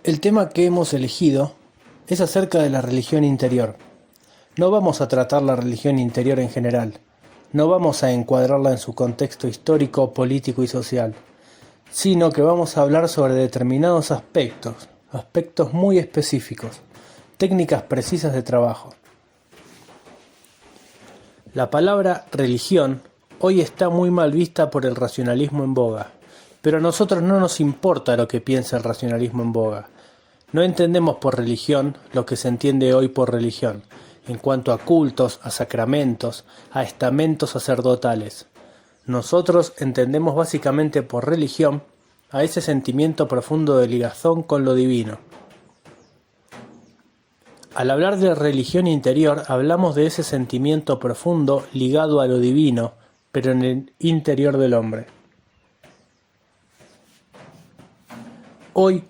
El tema que hemos elegido es acerca de la religión interior. No vamos a tratar la religión interior en general, no vamos a encuadrarla en su contexto histórico, político y social, sino que vamos a hablar sobre determinados aspectos muy específicos, técnicas precisas de trabajo. La palabra religión hoy está muy mal vista por el racionalismo en boga, pero a nosotros no nos importa lo que piensa el racionalismo en boga. No entendemos por religión lo que se entiende hoy por religión, en cuanto a cultos, a sacramentos, a estamentos sacerdotales. Nosotros entendemos básicamente por religión a ese sentimiento profundo de ligazón con lo divino. Al hablar de religión interior, hablamos de ese sentimiento profundo ligado a lo divino, pero en el interior del hombre. Hoy,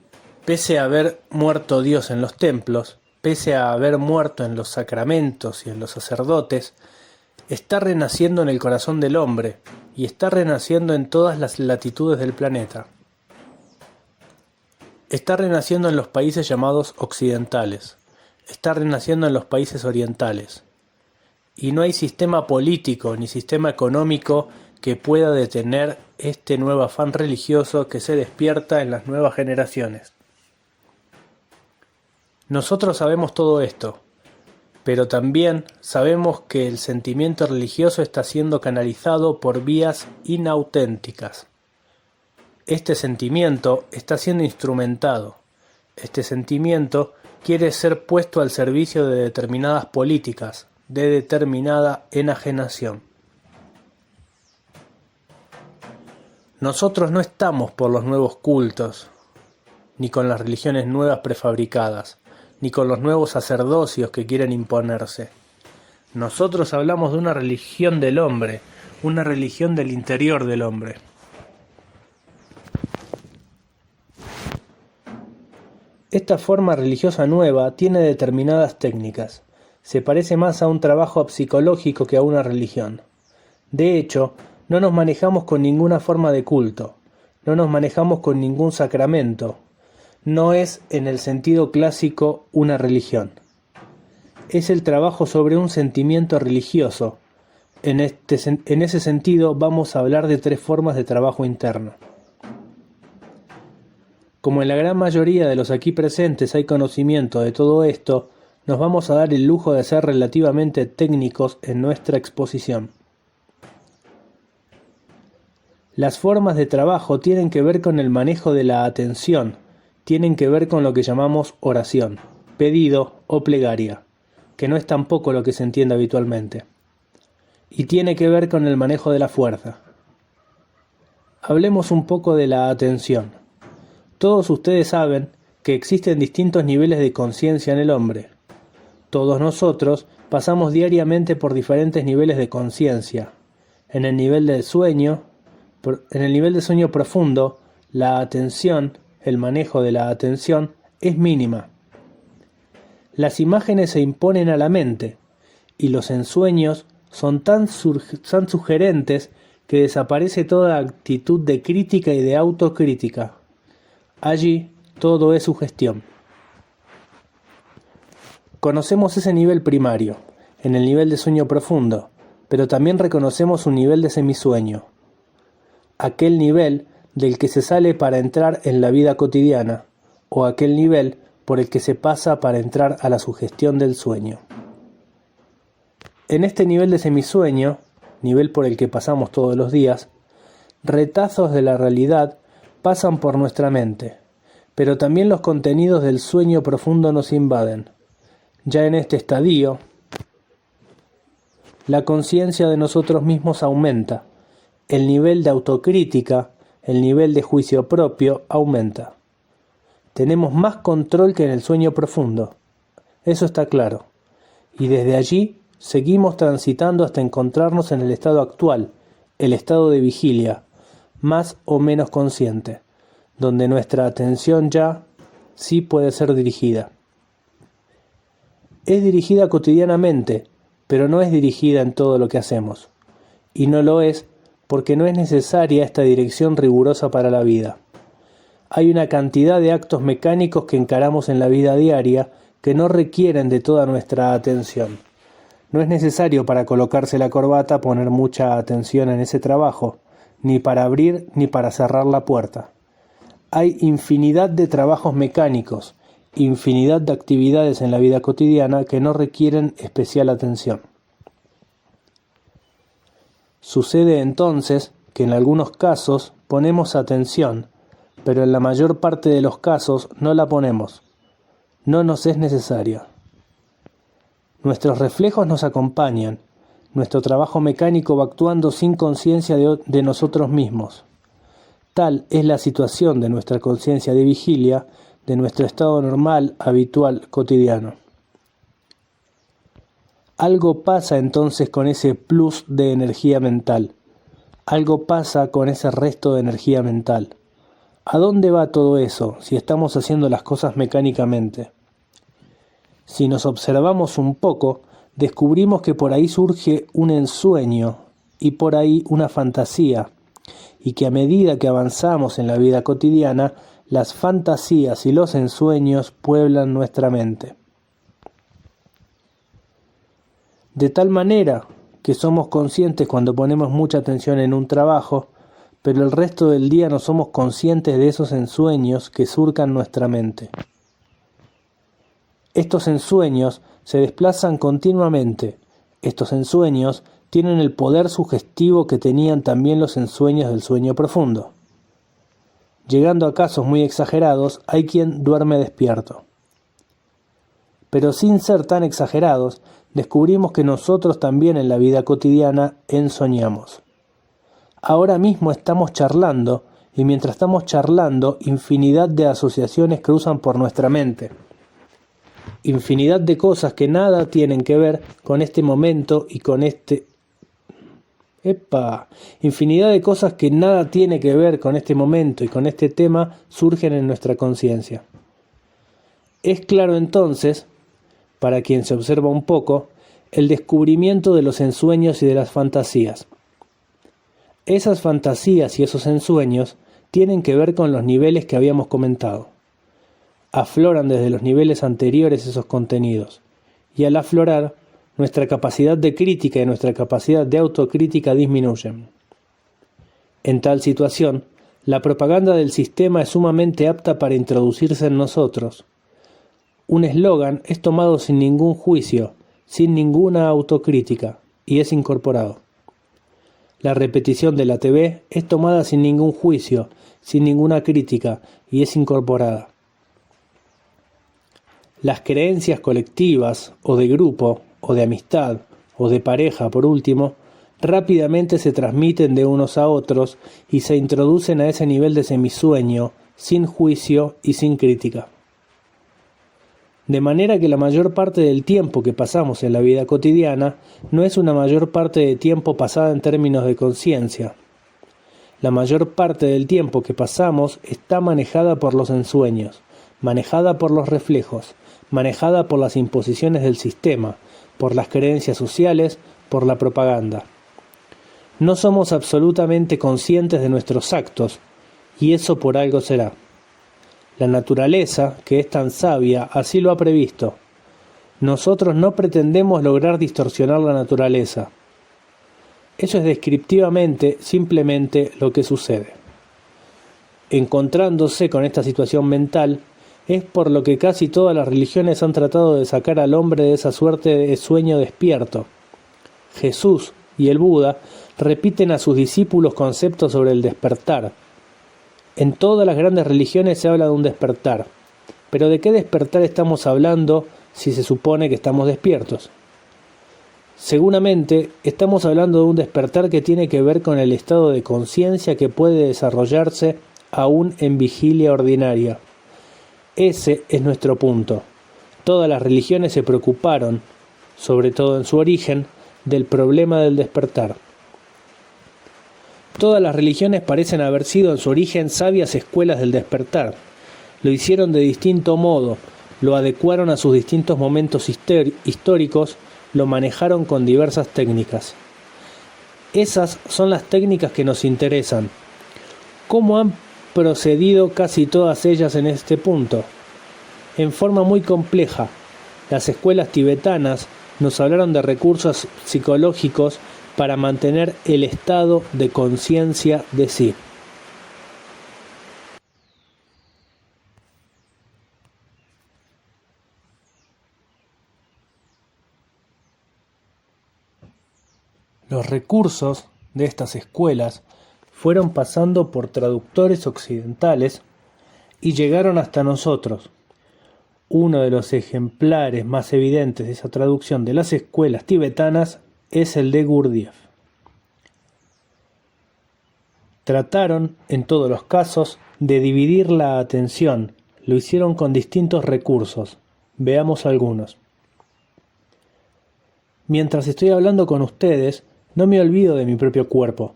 pese a haber muerto Dios en los templos, pese a haber muerto en los sacramentos y en los sacerdotes, está renaciendo en el corazón del hombre y está renaciendo en todas las latitudes del planeta. Está renaciendo en los países llamados occidentales, está renaciendo en los países orientales. Y no hay sistema político ni sistema económico que pueda detener este nuevo afán religioso que se despierta en las nuevas generaciones. Nosotros sabemos todo esto, pero también sabemos que el sentimiento religioso está siendo canalizado por vías inauténticas. Este sentimiento está siendo instrumentado. Este sentimiento quiere ser puesto al servicio de determinadas políticas, de determinada enajenación. Nosotros no estamos por los nuevos cultos, ni con las religiones nuevas prefabricadas, ni con los nuevos sacerdocios que quieren imponerse. Nosotros hablamos de una religión del hombre, una religión del interior del hombre. Esta forma religiosa nueva tiene determinadas técnicas. Se parece más a un trabajo psicológico que a una religión. De hecho, no nos manejamos con ninguna forma de culto, no nos manejamos con ningún sacramento. No es, en el sentido clásico, una religión. Es el trabajo sobre un sentimiento religioso. En ese sentido vamos a hablar de 3 formas de trabajo interno. Como en la gran mayoría de los aquí presentes hay conocimiento de todo esto, nos vamos a dar el lujo de ser relativamente técnicos en nuestra exposición. Las formas de trabajo tienen que ver con el manejo de la atención, tienen que ver con lo que llamamos oración, pedido o plegaria, que no es tampoco lo que se entiende habitualmente, y tiene que ver con el manejo de la fuerza. Hablemos un poco de la atención. Todos ustedes saben que existen distintos niveles de conciencia en el hombre. Todos nosotros pasamos diariamente por diferentes niveles de conciencia. En el nivel de sueño profundo, la atención, el manejo de la atención, es mínima. Las imágenes se imponen a la mente, y los ensueños son tan sugerentes que desaparece toda actitud de crítica y de autocrítica. Allí todo es sugestión. Conocemos ese nivel primario, en el nivel de sueño profundo, pero también reconocemos un nivel de semisueño. Aquel nivel del que se sale para entrar en la vida cotidiana, o aquel nivel por el que se pasa para entrar a la sugestión del sueño. En este nivel de semisueño, nivel por el que pasamos todos los días, retazos de la realidad pasan por nuestra mente, pero también los contenidos del sueño profundo nos invaden. Ya en este estadio, la conciencia de nosotros mismos aumenta, el nivel de autocrítica, el nivel de juicio propio aumenta. Tenemos más control que en el sueño profundo, eso está claro, y desde allí seguimos transitando hasta encontrarnos en el estado actual, el estado de vigilia, más o menos consciente, donde nuestra atención ya sí puede ser dirigida. Es dirigida cotidianamente, pero no es dirigida en todo lo que hacemos, y no lo es porque no es necesaria esta dirección rigurosa para la vida. Hay una cantidad de actos mecánicos que encaramos en la vida diaria que no requieren de toda nuestra atención. No es necesario para colocarse la corbata poner mucha atención en ese trabajo, ni para abrir ni para cerrar la puerta. Hay infinidad de trabajos mecánicos, infinidad de actividades en la vida cotidiana que no requieren especial atención. Sucede entonces que en algunos casos ponemos atención, pero en la mayor parte de los casos no la ponemos. No nos es necesaria. Nuestros reflejos nos acompañan. Nuestro trabajo mecánico va actuando sin conciencia de nosotros mismos. Tal es la situación de nuestra conciencia de vigilia, de nuestro estado normal, habitual, cotidiano. Algo pasa entonces con ese plus de energía mental. Algo pasa con ese resto de energía mental. ¿A dónde va todo eso si estamos haciendo las cosas mecánicamente? Si nos observamos un poco, descubrimos que por ahí surge un ensueño y por ahí una fantasía, y que a medida que avanzamos en la vida cotidiana, las fantasías y los ensueños pueblan nuestra mente. De tal manera que somos conscientes cuando ponemos mucha atención en un trabajo, pero el resto del día no somos conscientes de esos ensueños que surcan nuestra mente. Estos ensueños se desplazan continuamente. Estos ensueños tienen el poder sugestivo que tenían también los ensueños del sueño profundo. Llegando a casos muy exagerados, hay quien duerme despierto. Pero sin ser tan exagerados, descubrimos que nosotros también en la vida cotidiana ensoñamos. Ahora mismo estamos charlando, y mientras estamos charlando, infinidad de asociaciones cruzan por nuestra mente. Infinidad de cosas que nada tienen que ver con este momento y con Infinidad de cosas que nada tiene que ver con este momento y con este tema surgen en nuestra conciencia. Es claro entonces, para quien se observa un poco, el descubrimiento de los ensueños y de las fantasías. Esas fantasías y esos ensueños tienen que ver con los niveles que habíamos comentado. Afloran desde los niveles anteriores esos contenidos, y al aflorar, nuestra capacidad de crítica y nuestra capacidad de autocrítica disminuyen. En tal situación, la propaganda del sistema es sumamente apta para introducirse en nosotros. Un eslogan es tomado sin ningún juicio, sin ninguna autocrítica, y es incorporado. La repetición de la TV es tomada sin ningún juicio, sin ninguna crítica, y es incorporada. Las creencias colectivas, o de grupo, o de amistad, o de pareja, por último, rápidamente se transmiten de unos a otros y se introducen a ese nivel de semisueño, sin juicio y sin crítica. De manera que la mayor parte del tiempo que pasamos en la vida cotidiana no es una mayor parte de tiempo pasada en términos de conciencia. La mayor parte del tiempo que pasamos está manejada por los ensueños, manejada por los reflejos, manejada por las imposiciones del sistema, por las creencias sociales, por la propaganda. No somos absolutamente conscientes de nuestros actos, y eso por algo será. La naturaleza, que es tan sabia, así lo ha previsto. Nosotros no pretendemos lograr distorsionar la naturaleza. Eso es descriptivamente, simplemente lo que sucede. Encontrándose con esta situación mental, es por lo que casi todas las religiones han tratado de sacar al hombre de esa suerte de sueño despierto. Jesús y el Buda repiten a sus discípulos conceptos sobre el despertar. En todas las grandes religiones se habla de un despertar. Pero ¿de qué despertar estamos hablando si se supone que estamos despiertos? Seguramente estamos hablando de un despertar que tiene que ver con el estado de conciencia que puede desarrollarse aún en vigilia ordinaria. Ese es nuestro punto. Todas las religiones se preocuparon, sobre todo en su origen, del problema del despertar. Todas las religiones parecen haber sido en su origen sabias escuelas del despertar. Lo hicieron de distinto modo, lo adecuaron a sus distintos momentos históricos, lo manejaron con diversas técnicas. Esas son las técnicas que nos interesan. ¿Cómo han procedido casi todas ellas en este punto. En forma muy compleja, las escuelas tibetanas nos hablaron de recursos psicológicos para mantener el estado de conciencia de sí. Los recursos de estas escuelas fueron pasando por traductores occidentales y llegaron hasta nosotros. Uno de los ejemplares más evidentes de esa traducción de las escuelas tibetanas es el de Gurdjieff. Trataron, en todos los casos, de dividir la atención. Lo hicieron con distintos recursos. Veamos algunos. Mientras estoy hablando con ustedes, no me olvido de mi propio cuerpo.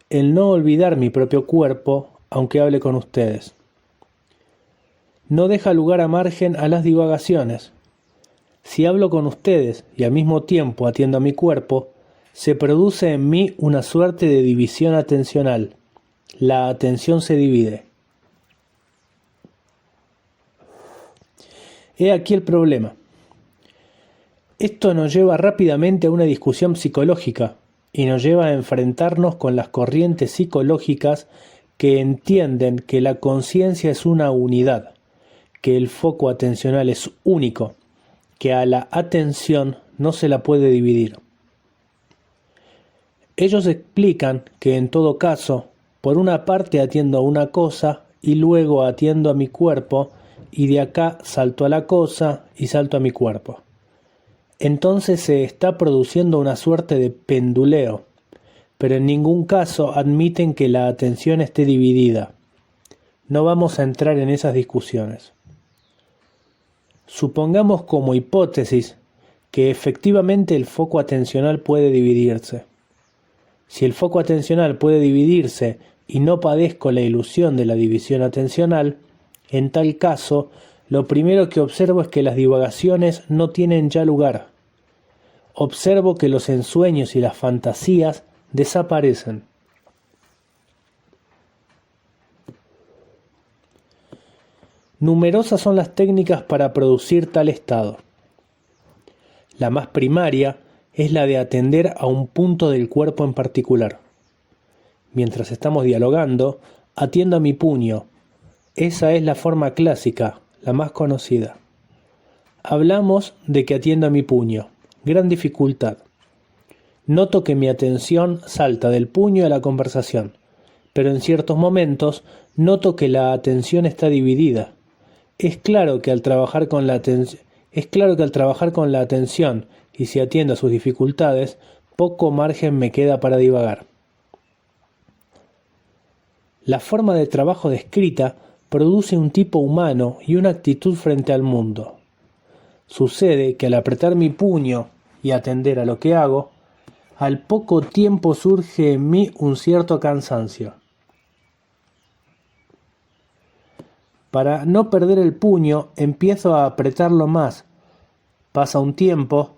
El no olvidar mi propio cuerpo, aunque hable con ustedes. No deja lugar a margen a las divagaciones. Si hablo con ustedes y al mismo tiempo atiendo a mi cuerpo, se produce en mí una suerte de división atencional. La atención se divide. He aquí el problema. Esto nos lleva rápidamente a una discusión psicológica y nos lleva a enfrentarnos con las corrientes psicológicas que entienden que la conciencia es una unidad, que el foco atencional es único, que a la atención no se la puede dividir. Ellos explican que en todo caso, por una parte atiendo a una cosa y luego atiendo a mi cuerpo y de acá salto a la cosa y salto a mi cuerpo. Entonces se está produciendo una suerte de penduleo, pero en ningún caso admiten que la atención esté dividida. No vamos a entrar en esas discusiones. Supongamos como hipótesis que efectivamente el foco atencional puede dividirse. Si el foco atencional puede dividirse y no padezco la ilusión de la división atencional, en tal caso, lo primero que observo es que las divagaciones no tienen ya lugar. Observo que los ensueños y las fantasías desaparecen. Numerosas son las técnicas para producir tal estado. La más primaria es la de atender a un punto del cuerpo en particular. Mientras estamos dialogando, atiendo a mi puño. Esa es la forma clásica, la más conocida. Hablamos de que atiendo a mi puño. Gran dificultad. Noto que mi atención salta del puño a la conversación, pero en ciertos momentos noto que la atención está dividida. Es claro que al trabajar con la atención y si atiendo a sus dificultades, poco margen me queda para divagar. La forma de trabajo descrita produce un tipo humano y una actitud frente al mundo. Sucede que al apretar mi puño y atender a lo que hago, al poco tiempo surge en mí un cierto cansancio. Para no perder el puño, empiezo a apretarlo más. Pasa un tiempo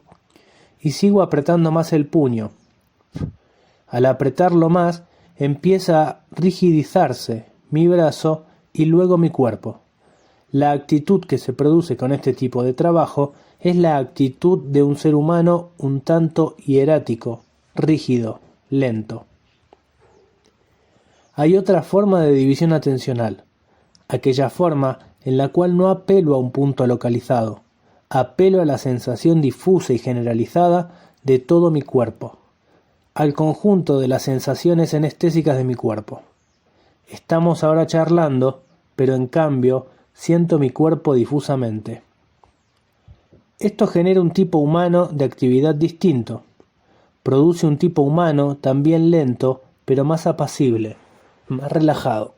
y sigo apretando más el puño. Al apretarlo más, empieza a rigidizarse mi brazo y luego mi cuerpo. La actitud que se produce con este tipo de trabajo es la actitud de un ser humano un tanto hierático, rígido, lento. Hay otra forma de división atencional, aquella forma en la cual no apelo a un punto localizado, apelo a la sensación difusa y generalizada de todo mi cuerpo, al conjunto de las sensaciones anestésicas de mi cuerpo. Estamos ahora charlando, pero en cambio siento mi cuerpo difusamente. Esto genera un tipo humano de actividad distinto. Produce un tipo humano también lento, pero más apacible, más relajado.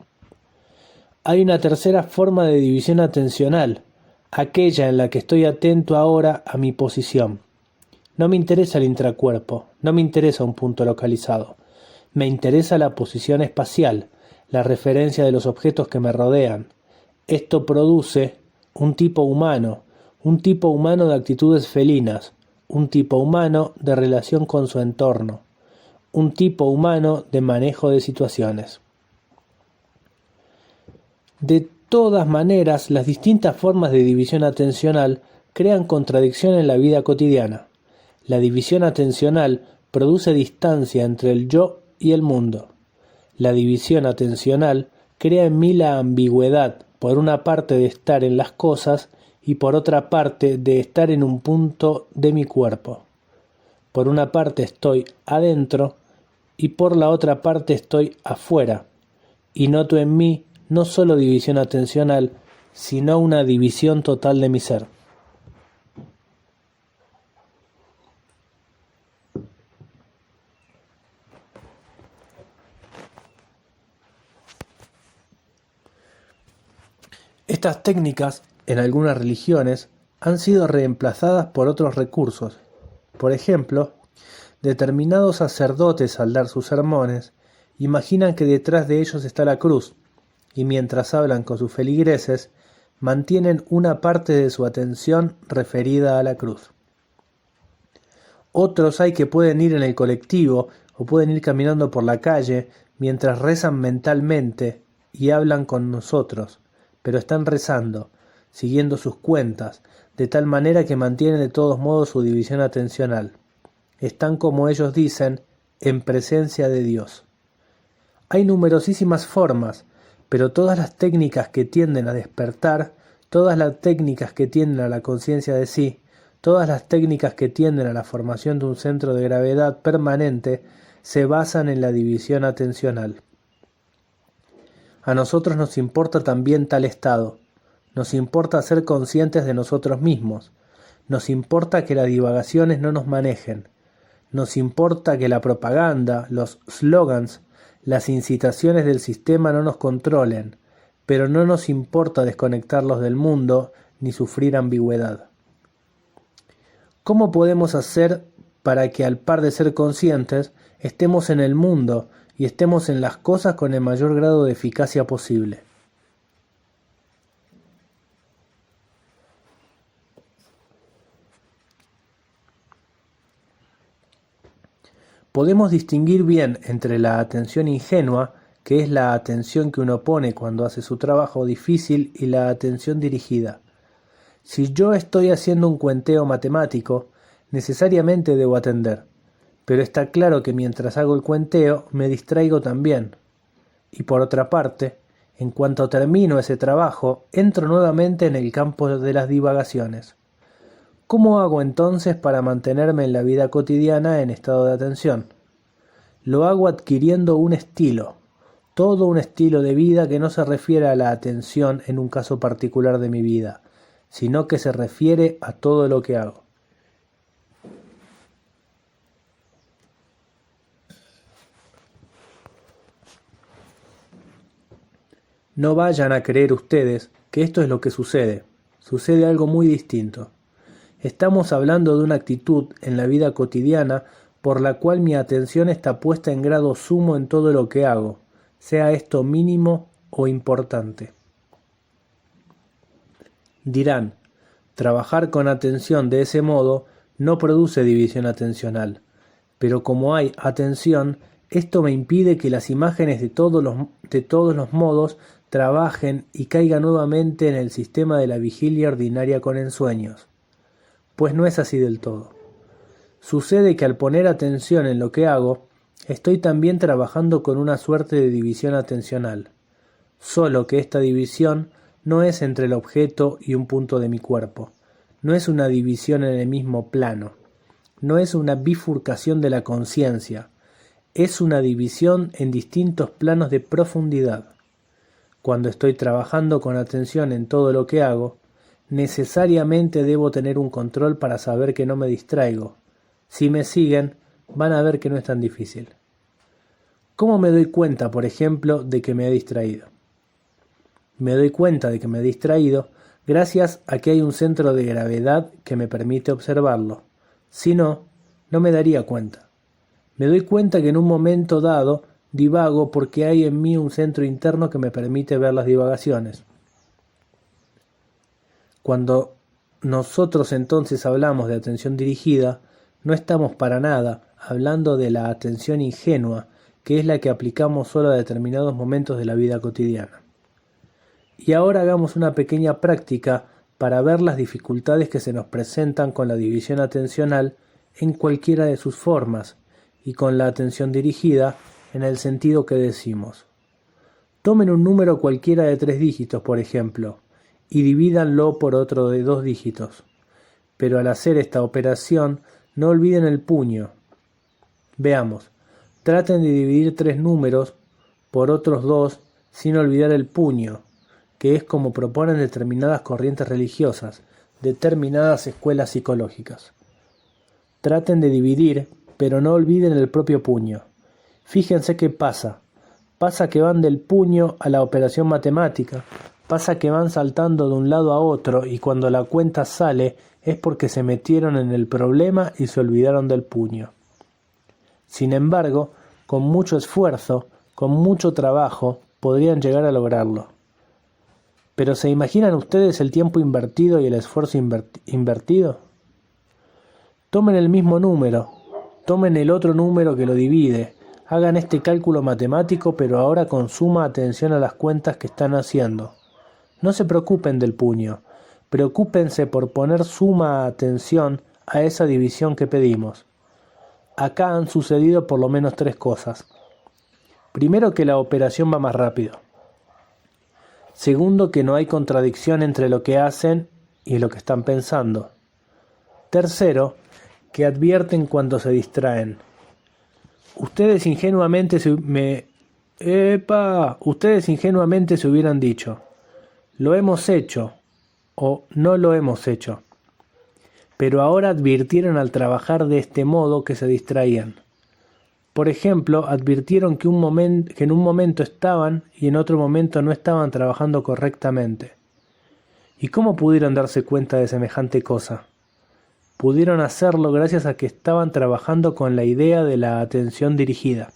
Hay una tercera forma de división atencional, aquella en la que estoy atento ahora a mi posición. No me interesa el intracuerpo, no me interesa un punto localizado. Me interesa la posición espacial, la referencia de los objetos que me rodean. Esto produce un tipo humano de actitudes felinas, un tipo humano de relación con su entorno, un tipo humano de manejo de situaciones. De todas maneras, las distintas formas de división atencional crean contradicción en la vida cotidiana. La división atencional produce distancia entre el yo y el mundo. La división atencional crea en mí la ambigüedad, por una parte de estar en las cosas y por otra parte de estar en un punto de mi cuerpo. Por una parte estoy adentro y por la otra parte estoy afuera, y noto en mí no solo división atencional, sino una división total de mi ser. Estas técnicas, en algunas religiones, han sido reemplazadas por otros recursos. Por ejemplo, determinados sacerdotes al dar sus sermones imaginan que detrás de ellos está la cruz, y mientras hablan con sus feligreses, mantienen una parte de su atención referida a la cruz. Otros hay que pueden ir en el colectivo o pueden ir caminando por la calle mientras rezan mentalmente y hablan con nosotros, pero están rezando, siguiendo sus cuentas, de tal manera que mantienen de todos modos su división atencional. Están, como ellos dicen, en presencia de Dios. Hay numerosísimas formas, pero todas las técnicas que tienden a despertar, todas las técnicas que tienden a la conciencia de sí, todas las técnicas que tienden a la formación de un centro de gravedad permanente, se basan en la división atencional. A nosotros nos importa también tal estado, nos importa ser conscientes de nosotros mismos, nos importa que las divagaciones no nos manejen, nos importa que la propaganda, los slogans, las incitaciones del sistema no nos controlen, pero no nos importa desconectarlos del mundo ni sufrir ambigüedad. ¿Cómo podemos hacer para que, al par de ser conscientes, estemos en el mundo y estemos en las cosas con el mayor grado de eficacia posible? Podemos distinguir bien entre la atención ingenua, que es la atención que uno pone cuando hace su trabajo difícil, y la atención dirigida. Si yo estoy haciendo un cuenteo matemático, necesariamente debo atender, pero está claro que mientras hago el cuenteo me distraigo también. Y por otra parte, en cuanto termino ese trabajo, entro nuevamente en el campo de las divagaciones. ¿Cómo hago entonces para mantenerme en la vida cotidiana en estado de atención? Lo hago adquiriendo un estilo, todo un estilo de vida que no se refiere a la atención en un caso particular de mi vida, sino que se refiere a todo lo que hago. No vayan a creer ustedes que esto es lo que sucede. Sucede algo muy distinto. Estamos hablando de una actitud en la vida cotidiana por la cual mi atención está puesta en grado sumo en todo lo que hago, sea esto mínimo o importante. Dirán, trabajar con atención de ese modo no produce división atencional, pero como hay atención, esto me impide que las imágenes de todos los modos trabajen y caigan nuevamente en el sistema de la vigilia ordinaria con ensueños. Pues no es así del todo. Sucede que al poner atención en lo que hago, estoy también trabajando con una suerte de división atencional, solo que esta división no es entre el objeto y un punto de mi cuerpo, no es una división en el mismo plano, no es una bifurcación de la conciencia, es una división en distintos planos de profundidad. Cuando estoy trabajando con atención en todo lo que hago, necesariamente debo tener un control para saber que no me distraigo. Si me siguen, van a ver que no es tan difícil. ¿Cómo me doy cuenta, por ejemplo, de que me he distraído? Me doy cuenta de que me he distraído gracias a que hay un centro de gravedad que me permite observarlo. Si no, no me daría cuenta. Me doy cuenta que en un momento dado divago porque hay en mí un centro interno que me permite ver las divagaciones. Cuando nosotros entonces hablamos de atención dirigida, no estamos para nada hablando de la atención ingenua, que es la que aplicamos solo a determinados momentos de la vida cotidiana. Y ahora hagamos una pequeña práctica para ver las dificultades que se nos presentan con la división atencional en cualquiera de sus formas y con la atención dirigida en el sentido que decimos. Tomen un número cualquiera de 3 dígitos, por ejemplo, y divídanlo por otro de 2 dígitos. Pero al hacer esta operación, no olviden el puño. Veamos, traten de dividir 3 números por otros 2 sin olvidar el puño, que es como proponen determinadas corrientes religiosas, determinadas escuelas psicológicas. Traten de dividir, pero no olviden el propio puño. Fíjense qué pasa. Pasa que van del puño a la operación matemática, pasa que van saltando de un lado a otro y cuando la cuenta sale es porque se metieron en el problema y se olvidaron del puño. Sin embargo, con mucho esfuerzo, con mucho trabajo, podrían llegar a lograrlo. ¿Pero se imaginan ustedes el tiempo invertido y el esfuerzo invertido? Tomen el mismo número, tomen el otro número que lo divide, hagan este cálculo matemático, pero ahora con suma atención a las cuentas que están haciendo. No se preocupen del puño, preocúpense por poner suma atención a esa división que pedimos. Acá han sucedido por lo menos 3 cosas. Primero, que la operación va más rápido. Segundo, que no hay contradicción entre lo que hacen y lo que están pensando. Tercero, que advierten cuando se distraen. Ustedes ingenuamente se hubieran dicho, lo hemos hecho o no lo hemos hecho. Pero ahora advirtieron al trabajar de este modo que se distraían. Por ejemplo, advirtieron que en un momento estaban y en otro momento no estaban trabajando correctamente. ¿Y cómo pudieron darse cuenta de semejante cosa? Pudieron hacerlo gracias a que estaban trabajando con la idea de la atención dirigida.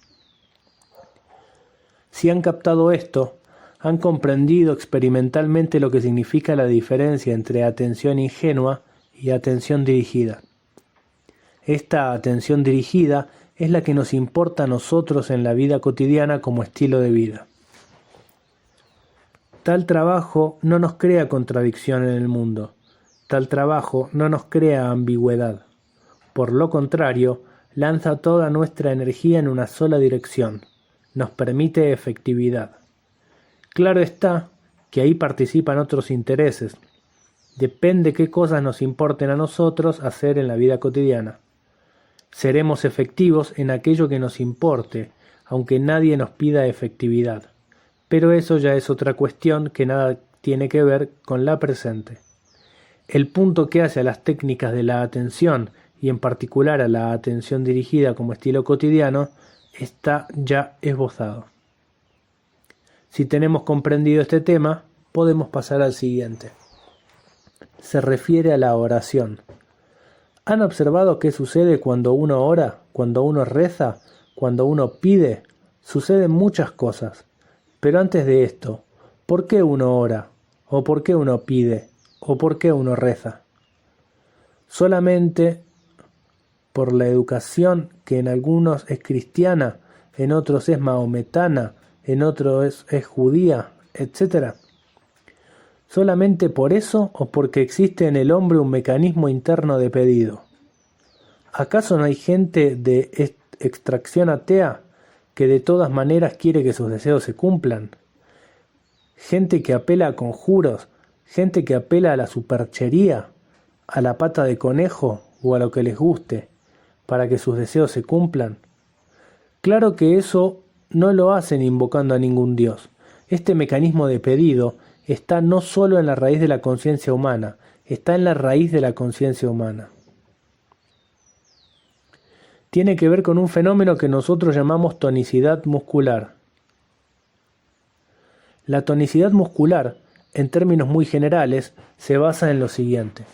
Si han captado esto, han comprendido experimentalmente lo que significa la diferencia entre atención ingenua y atención dirigida. Esta atención dirigida es la que nos importa a nosotros en la vida cotidiana como estilo de vida. Tal trabajo no nos crea contradicción en el mundo. Tal trabajo no nos crea ambigüedad. Por lo contrario, lanza toda nuestra energía en una sola dirección. Nos permite efectividad. Claro está que ahí participan otros intereses. Depende qué cosas nos importen a nosotros hacer en la vida cotidiana. Seremos efectivos en aquello que nos importe, aunque nadie nos pida efectividad. Pero eso ya es otra cuestión que nada tiene que ver con la presente. El punto que hace a las técnicas de la atención, y en particular a la atención dirigida como estilo cotidiano, está ya esbozado. Si tenemos comprendido este tema, podemos pasar al siguiente. Se refiere a la oración. ¿Han observado qué sucede cuando uno ora, cuando uno reza, cuando uno pide? Suceden muchas cosas. Pero antes de esto, ¿por qué uno ora? ¿O por qué uno pide? ¿O por qué uno reza? Solamente por la educación que en algunos es cristiana, en otros es maometana, en otros es judía, etc. ¿Solamente por eso o porque existe en el hombre un mecanismo interno de pedido? ¿Acaso no hay gente de extracción atea que de todas maneras quiere que sus deseos se cumplan? Gente que apela a conjuros, gente que apela a la superchería, a la pata de conejo o a lo que les guste, para que sus deseos se cumplan. Claro que eso no lo hacen invocando a ningún dios. Este mecanismo de pedido está no solo en la raíz de la conciencia humana, está en la raíz de la conciencia humana. Tiene que ver con un fenómeno que nosotros llamamos tonicidad muscular. La tonicidad muscular, en términos muy generales, se basa en lo siguiente.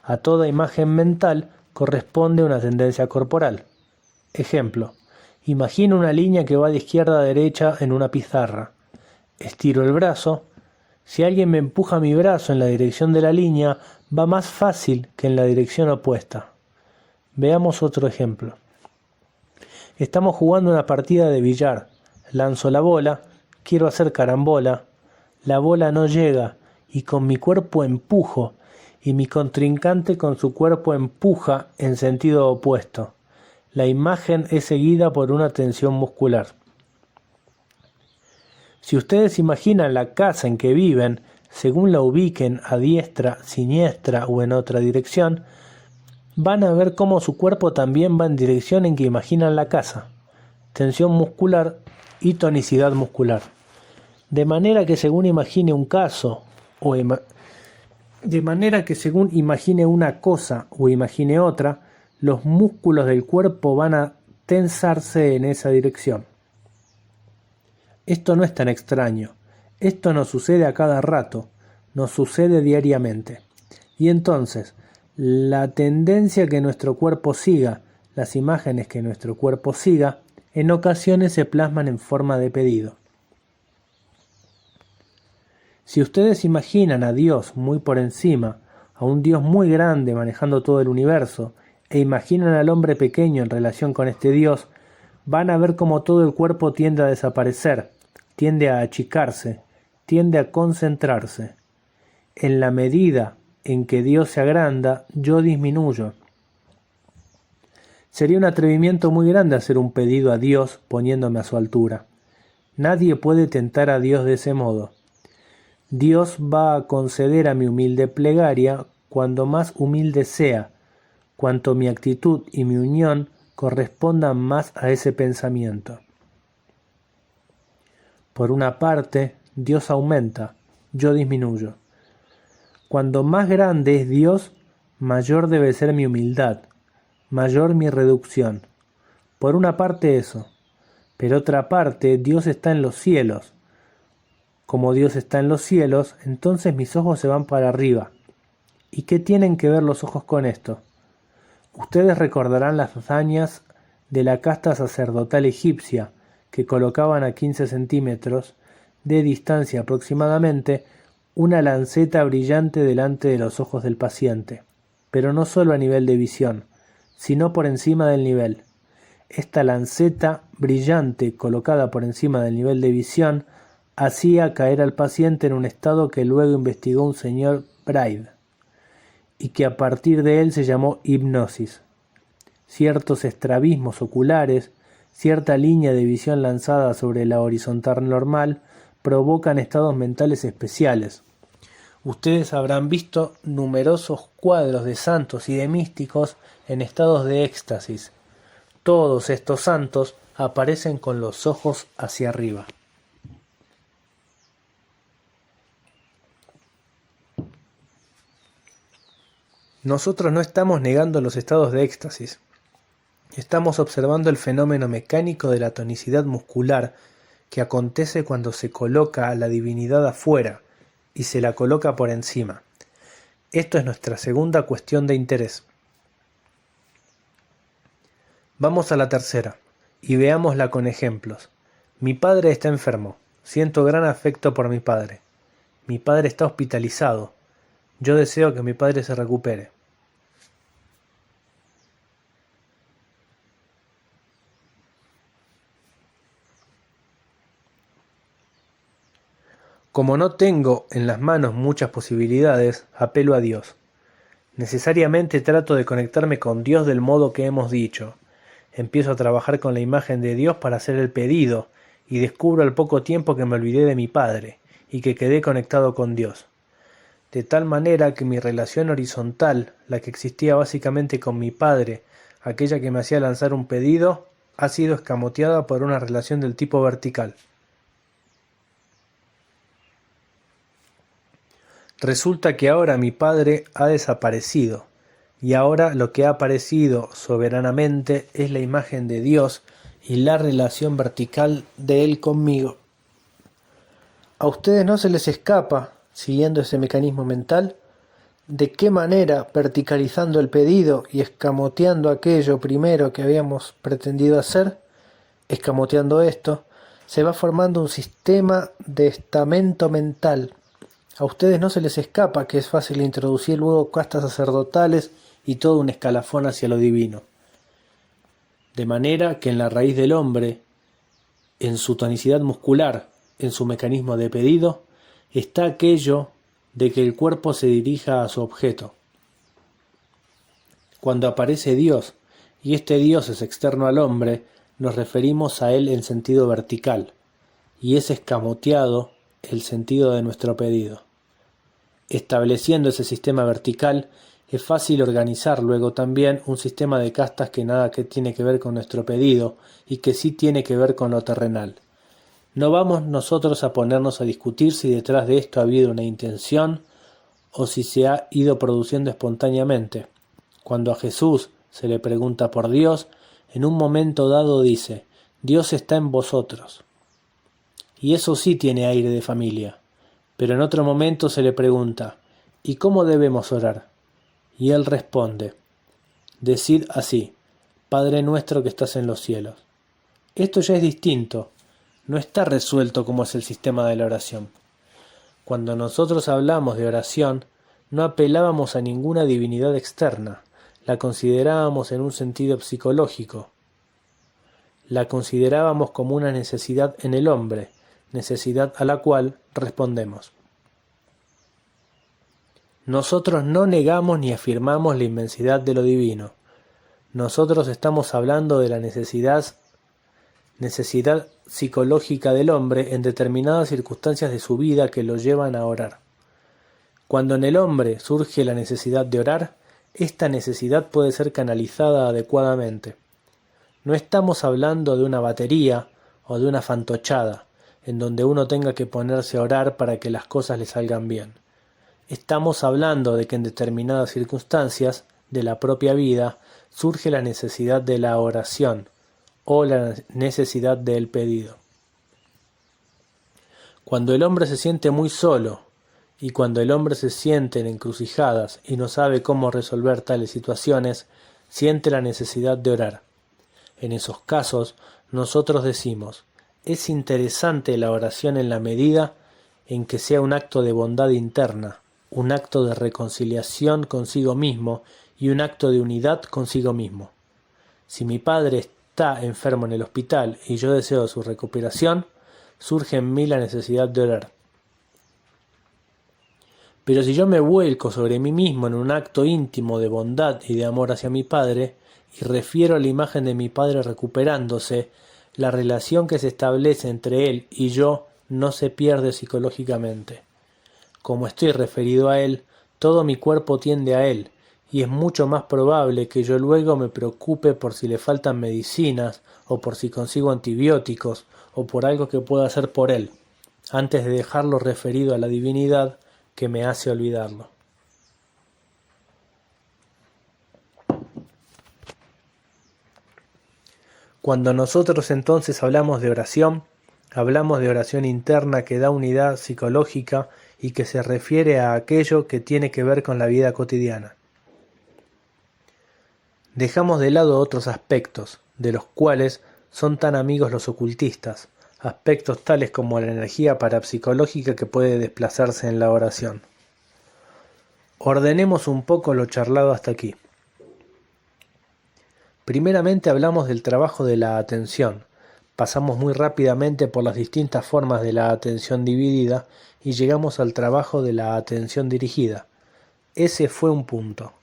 A toda imagen mental corresponde una tendencia corporal. Ejemplo, imagino una línea que va de izquierda a derecha en una pizarra. Estiro el brazo. Si alguien me empuja mi brazo en la dirección de la línea, va más fácil que en la dirección opuesta. Veamos otro ejemplo. Estamos jugando una partida de billar. Lanzo la bola, quiero hacer carambola. la bola no llega, y con mi cuerpo empujo, y mi contrincante con su cuerpo empuja en sentido opuesto. La imagen es seguida por una tensión muscular. Si ustedes imaginan la casa en que viven, según la ubiquen a diestra, siniestra o en otra dirección, van a ver cómo su cuerpo también va en dirección en que imaginan la casa. Tensión muscular y tonicidad muscular. De manera que según imagine un caso de manera que según imagine una cosa o imagine otra, los músculos del cuerpo van a tensarse en esa dirección. Esto no es tan extraño. Esto nos sucede a cada rato, nos sucede diariamente. Y entonces, la tendencia que nuestro cuerpo siga, las imágenes que nuestro cuerpo siga, en ocasiones se plasman en forma de pedido. Si ustedes imaginan a Dios muy por encima, a un Dios muy grande manejando todo el universo, e imaginan al hombre pequeño en relación con este Dios, van a ver cómo todo el cuerpo tiende a desaparecer, tiende a achicarse, tiende a concentrarse. En la medida en que Dios se agranda, yo disminuyo. Sería un atrevimiento muy grande hacer un pedido a Dios poniéndome a su altura. Nadie puede tentar a Dios de ese modo. Dios va a conceder a mi humilde plegaria cuando más humilde sea, cuanto mi actitud y mi unión correspondan más a ese pensamiento. Por una parte, Dios aumenta, yo disminuyo. Cuando más grande es Dios, mayor debe ser mi humildad, mayor mi reducción. Por una parte eso, pero otra parte Dios está en los cielos. Como Dios está en los cielos, entonces mis ojos se van para arriba. ¿Y qué tienen que ver los ojos con esto? Ustedes recordarán las hazañas de la casta sacerdotal egipcia, que colocaban a 15 centímetros de distancia aproximadamente una lanceta brillante delante de los ojos del paciente, pero no solo a nivel de visión, sino por encima del nivel. Esta lanceta brillante colocada por encima del nivel de visión hacía caer al paciente en un estado que luego investigó un señor Braid, y que a partir de él se llamó hipnosis. Ciertos estrabismos oculares, cierta línea de visión lanzada sobre la horizontal normal, provocan estados mentales especiales. Ustedes habrán visto numerosos cuadros de santos y de místicos en estados de éxtasis. Todos estos santos aparecen con los ojos hacia arriba. Nosotros no estamos negando los estados de éxtasis. Estamos observando el fenómeno mecánico de la tonicidad muscular que acontece cuando se coloca a la divinidad afuera y se la coloca por encima. Esto es nuestra segunda cuestión de interés. Vamos a la tercera, y veámosla con ejemplos. Mi padre está enfermo. Siento gran afecto por mi padre. Mi padre está hospitalizado. Yo deseo que mi padre se recupere. Como no tengo en las manos muchas posibilidades, apelo a Dios. Necesariamente trato de conectarme con Dios del modo que hemos dicho. Empiezo a trabajar con la imagen de Dios para hacer el pedido, y descubro al poco tiempo que me olvidé de mi padre, y que quedé conectado con Dios. De tal manera que mi relación horizontal, la que existía básicamente con mi padre, aquella que me hacía lanzar un pedido, ha sido escamoteada por una relación del tipo vertical. Resulta que ahora mi padre ha desaparecido, y ahora lo que ha aparecido soberanamente es la imagen de Dios y la relación vertical de Él conmigo. ¿A ustedes no se les escapa, siguiendo ese mecanismo mental, de qué manera, verticalizando el pedido y escamoteando aquello primero que habíamos pretendido hacer, escamoteando esto, se va formando un sistema de estamento mental? A ustedes no se les escapa que es fácil introducir luego castas sacerdotales y todo un escalafón hacia lo divino. De manera que en la raíz del hombre, en su tonicidad muscular, en su mecanismo de pedido, está aquello de que el cuerpo se dirija a su objeto. Cuando aparece Dios, y este Dios es externo al hombre, nos referimos a Él en sentido vertical, y es escamoteado el sentido de nuestro pedido. Estableciendo ese sistema vertical, es fácil organizar luego también un sistema de castas que nada que tiene que ver con nuestro pedido y que sí tiene que ver con lo terrenal. No vamos nosotros a ponernos a discutir si detrás de esto ha habido una intención o si se ha ido produciendo espontáneamente. Cuando a Jesús se le pregunta por Dios, en un momento dado dice, Dios está en vosotros. Y eso sí tiene aire de familia. Pero en otro momento se le pregunta, ¿y cómo debemos orar? Y él responde, decid así, Padre nuestro que estás en los cielos. Esto ya es distinto, no está resuelto como es el sistema de la oración. Cuando nosotros hablamos de oración, no apelábamos a ninguna divinidad externa, la considerábamos en un sentido psicológico. La considerábamos como una necesidad en el hombre, necesidad a la cual respondemos. Nosotros no negamos ni afirmamos la inmensidad de lo divino. Nosotros estamos hablando de la necesidad psicológica del hombre en determinadas circunstancias de su vida que lo llevan a orar. Cuando en el hombre surge la necesidad de orar, esta necesidad puede ser canalizada adecuadamente. No estamos hablando de una batería o de una fantochada, en donde uno tenga que ponerse a orar para que las cosas le salgan bien. Estamos hablando de que en determinadas circunstancias de la propia vida surge la necesidad de la oración o la necesidad del pedido. Cuando el hombre se siente muy solo y cuando el hombre se siente en encrucijadas y no sabe cómo resolver tales situaciones, siente la necesidad de orar. En esos casos, nosotros decimos, es interesante la oración en la medida en que sea un acto de bondad interna, un acto de reconciliación consigo mismo y un acto de unidad consigo mismo. Si mi padre está enfermo en el hospital y yo deseo su recuperación, surge en mí la necesidad de orar. Pero si yo me vuelco sobre mí mismo en un acto íntimo de bondad y de amor hacia mi padre, y refiero a la imagen de mi padre recuperándose, la relación que se establece entre él y yo no se pierde psicológicamente. Como estoy referido a él, todo mi cuerpo tiende a él, y es mucho más probable que yo luego me preocupe por si le faltan medicinas, o por si consigo antibióticos, o por algo que pueda hacer por él, antes de dejarlo referido a la divinidad que me hace olvidarlo. Cuando nosotros entonces hablamos de oración interna que da unidad psicológica y que se refiere a aquello que tiene que ver con la vida cotidiana. Dejamos de lado otros aspectos, de los cuales son tan amigos los ocultistas, aspectos tales como la energía parapsicológica que puede desplazarse en la oración. Ordenemos un poco lo charlado hasta aquí. Primeramente hablamos del trabajo de la atención. Pasamos muy rápidamente por las distintas formas de la atención dividida y llegamos al trabajo de la atención dirigida. Ese fue un punto.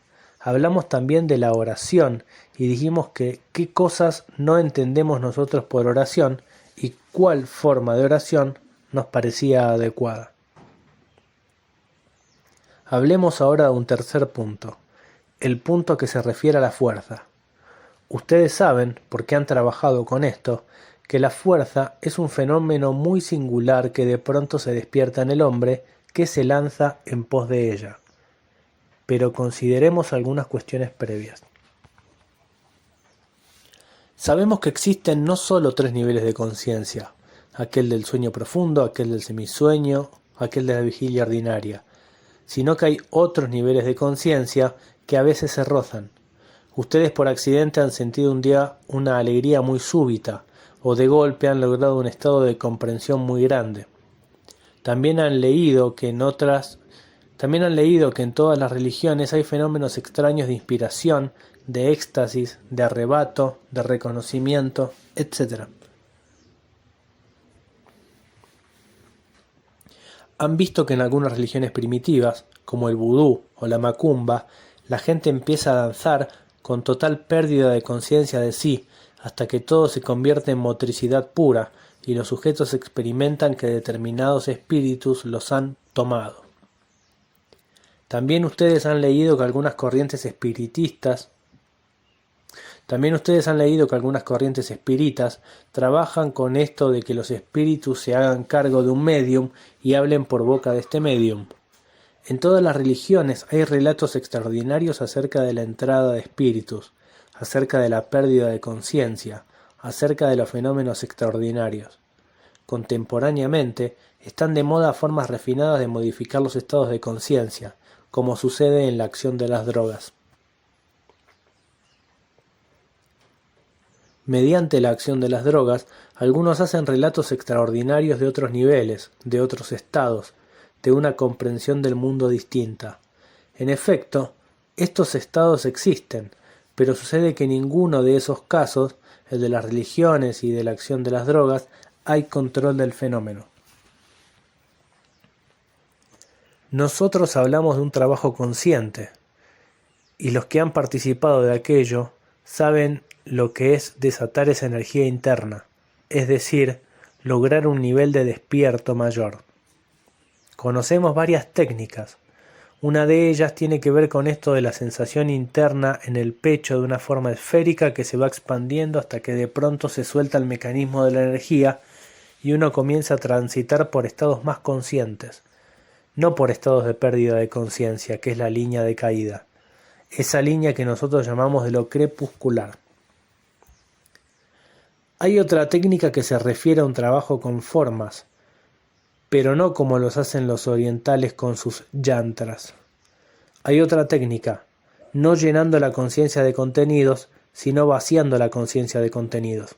Hablamos también de la oración y dijimos que qué cosas no entendemos nosotros por oración y cuál forma de oración nos parecía adecuada. Hablemos ahora de un tercer punto, el punto que se refiere a la fuerza. Ustedes saben, porque han trabajado con esto, que la fuerza es un fenómeno muy singular que de pronto se despierta en el hombre que se lanza en pos de ella. Pero consideremos algunas cuestiones previas. Sabemos que existen no solo 3 niveles de conciencia, aquel del sueño profundo, aquel del semisueño, aquel de la vigilia ordinaria, sino que hay otros niveles de conciencia que a veces se rozan. Ustedes por accidente han sentido un día una alegría muy súbita, o de golpe han logrado un estado de comprensión muy grande. También han leído que en todas las religiones hay fenómenos extraños de inspiración, de éxtasis, de arrebato, de reconocimiento, etc. Han visto que en algunas religiones primitivas, como el vudú o la macumba, la gente empieza a danzar con total pérdida de conciencia de sí, hasta que todo se convierte en motricidad pura, y los sujetos experimentan que determinados espíritus los han tomado. También ustedes han leído que algunas corrientes espiritas trabajan con esto de que los espíritus se hagan cargo de un medium y hablen por boca de este medium. En todas las religiones hay relatos extraordinarios acerca de la entrada de espíritus, acerca de la pérdida de conciencia, acerca de los fenómenos extraordinarios. Contemporáneamente, están de moda formas refinadas de modificar los estados de conciencia, como sucede en la acción de las drogas. Mediante la acción de las drogas, algunos hacen relatos extraordinarios de otros niveles, de otros estados, de una comprensión del mundo distinta. En efecto, estos estados existen, pero sucede que en ninguno de esos casos, el de las religiones y de la acción de las drogas, hay control del fenómeno. Nosotros hablamos de un trabajo consciente, y los que han participado de aquello saben lo que es desatar esa energía interna, es decir, lograr un nivel de despierto mayor. Conocemos varias técnicas. Una de ellas tiene que ver con esto de la sensación interna en el pecho de una forma esférica que se va expandiendo hasta que de pronto se suelta el mecanismo de la energía y uno comienza a transitar por estados más conscientes, no por estados de pérdida de conciencia, que es la línea de caída, esa línea que nosotros llamamos de lo crepuscular. Hay otra técnica que se refiere a un trabajo con formas, pero no como los hacen los orientales con sus yantras. Hay otra técnica, no llenando la conciencia de contenidos, sino vaciando la conciencia de contenidos.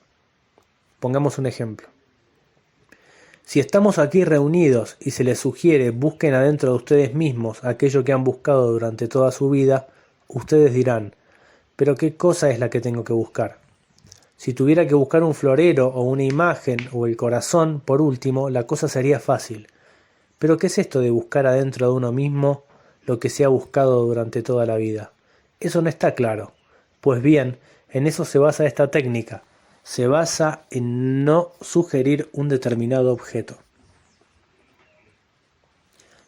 Pongamos un ejemplo. Si estamos aquí reunidos y se les sugiere busquen adentro de ustedes mismos aquello que han buscado durante toda su vida, ustedes dirán, ¿pero qué cosa es la que tengo que buscar? Si tuviera que buscar un florero o una imagen o el corazón, por último, la cosa sería fácil. ¿Pero qué es esto de buscar adentro de uno mismo lo que se ha buscado durante toda la vida? Eso no está claro. Pues bien, en eso se basa esta técnica. Se basa en no sugerir un determinado objeto.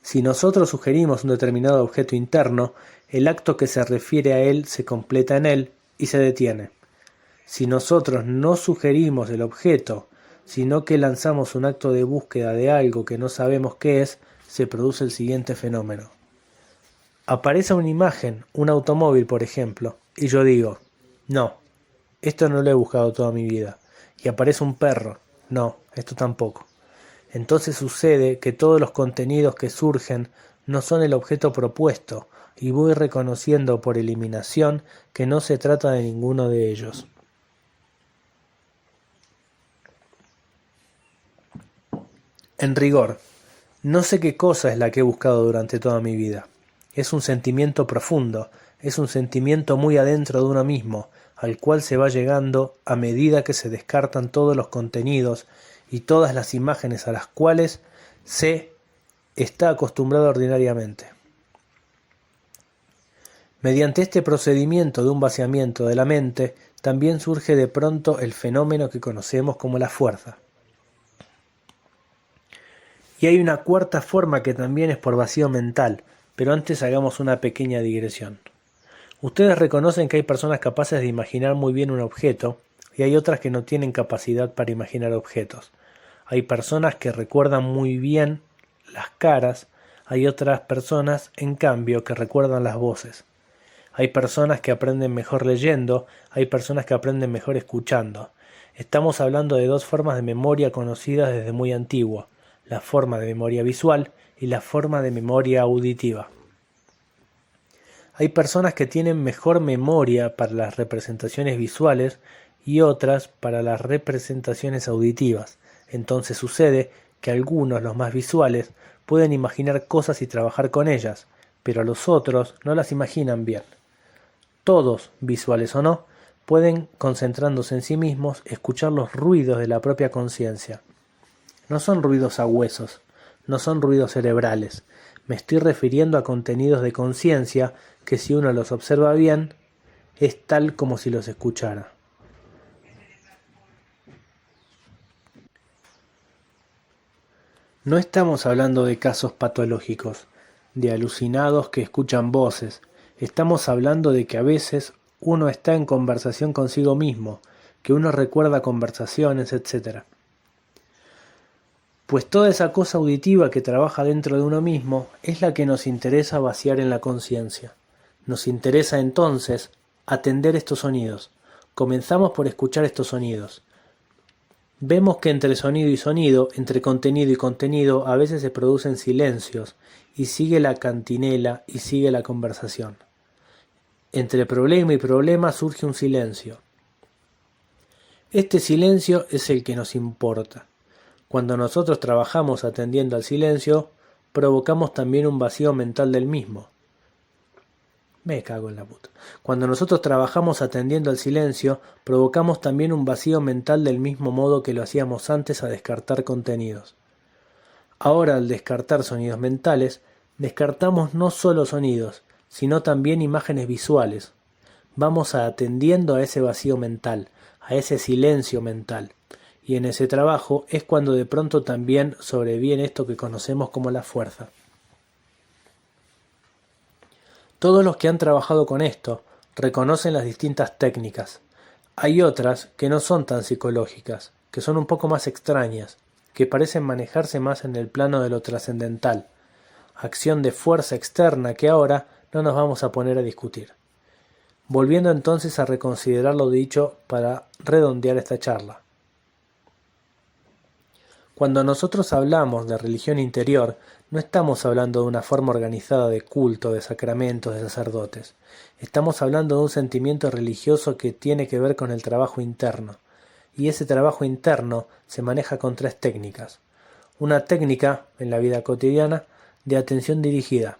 Si nosotros sugerimos un determinado objeto interno, el acto que se refiere a él se completa en él y se detiene. Si nosotros no sugerimos el objeto, sino que lanzamos un acto de búsqueda de algo que no sabemos qué es, se produce el siguiente fenómeno. Aparece una imagen, un automóvil por ejemplo, y yo digo, no, esto no lo he buscado toda mi vida. Y aparece un perro, no, esto tampoco. Entonces sucede que todos los contenidos que surgen no son el objeto propuesto, y voy reconociendo por eliminación que no se trata de ninguno de ellos. En rigor, no sé qué cosa es la que he buscado durante toda mi vida. Es un sentimiento profundo, es un sentimiento muy adentro de uno mismo, al cual se va llegando a medida que se descartan todos los contenidos y todas las imágenes a las cuales se está acostumbrado ordinariamente. Mediante este procedimiento de un vaciamiento de la mente, también surge de pronto el fenómeno que conocemos como la fuerza. Y hay una cuarta forma que también es por vacío mental, pero antes hagamos una pequeña digresión. Ustedes reconocen que hay personas capaces de imaginar muy bien un objeto y hay otras que no tienen capacidad para imaginar objetos. Hay personas que recuerdan muy bien las caras, hay otras personas, en cambio, que recuerdan las voces. Hay personas que aprenden mejor leyendo, hay personas que aprenden mejor escuchando. Estamos hablando de dos formas de memoria conocidas desde muy antiguo, la forma de memoria visual y la forma de memoria auditiva. Hay personas que tienen mejor memoria para las representaciones visuales y otras para las representaciones auditivas. Entonces sucede que algunos, los más visuales, pueden imaginar cosas y trabajar con ellas, pero los otros no las imaginan bien. Todos, visuales o no, pueden, concentrándose en sí mismos, escuchar los ruidos de la propia conciencia. No son ruidos a huesos, no son ruidos cerebrales. Me estoy refiriendo a contenidos de conciencia que, si uno los observa bien, es tal como si los escuchara. No estamos hablando de casos patológicos, de alucinados que escuchan voces. Estamos hablando de que a veces uno está en conversación consigo mismo, que uno recuerda conversaciones, etc. Pues toda esa cosa auditiva que trabaja dentro de uno mismo es la que nos interesa vaciar en la conciencia. Nos interesa entonces atender estos sonidos. Comenzamos por escuchar estos sonidos. Vemos que entre sonido y sonido, entre contenido y contenido, a veces se producen silencios, y sigue la cantinela y sigue la conversación. Entre problema y problema surge un silencio. Este silencio es el que nos importa. Cuando nosotros trabajamos atendiendo al silencio, provocamos también un vacío mental del mismo. Me cago en la puta. Cuando nosotros trabajamos atendiendo al silencio, provocamos también un vacío mental del mismo modo que lo hacíamos antes a descartar contenidos. Ahora, al descartar sonidos mentales, descartamos no solo sonidos, sino también imágenes visuales. Vamos atendiendo a ese vacío mental, a ese silencio mental. Y en ese trabajo es cuando de pronto también sobreviene esto que conocemos como la fuerza. Todos los que han trabajado con esto reconocen las distintas técnicas. Hay otras que no son tan psicológicas, que son un poco más extrañas, que parecen manejarse más en el plano de lo trascendental, acción de fuerza externa que ahora no nos vamos a poner a discutir. Volviendo entonces a reconsiderar lo dicho para redondear esta charla. Cuando nosotros hablamos de religión interior, no estamos hablando de una forma organizada de culto, de sacramentos, de sacerdotes. Estamos hablando de un sentimiento religioso que tiene que ver con el trabajo interno. Y ese trabajo interno se maneja con 3 técnicas. Una técnica, en la vida cotidiana, de atención dirigida.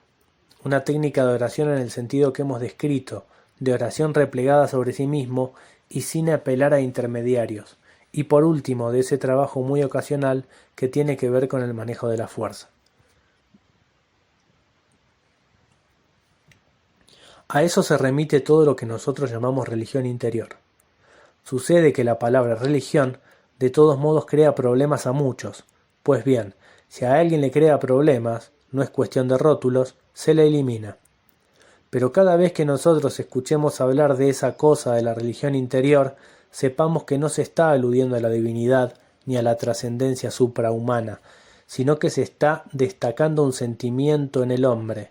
Una técnica de oración en el sentido que hemos descrito, de oración replegada sobre sí mismo y sin apelar a intermediarios. Y por último, de ese trabajo muy ocasional que tiene que ver con el manejo de la fuerza. A eso se remite todo lo que nosotros llamamos religión interior. Sucede que la palabra religión de todos modos crea problemas a muchos. Pues bien, si a alguien le crea problemas, no es cuestión de rótulos, se le elimina. Pero cada vez que nosotros escuchemos hablar de esa cosa de la religión interior, sepamos que no se está aludiendo a la divinidad ni a la trascendencia suprahumana, sino que se está destacando un sentimiento en el hombre,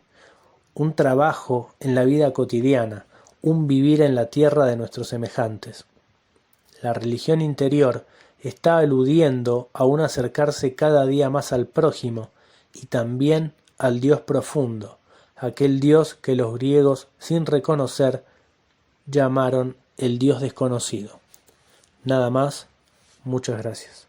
un trabajo en la vida cotidiana, un vivir en la tierra de nuestros semejantes. La religión interior está aludiendo a un acercarse cada día más al prójimo y también al Dios profundo, aquel Dios que los griegos, sin reconocer, llamaron el Dios desconocido. Nada más, muchas gracias.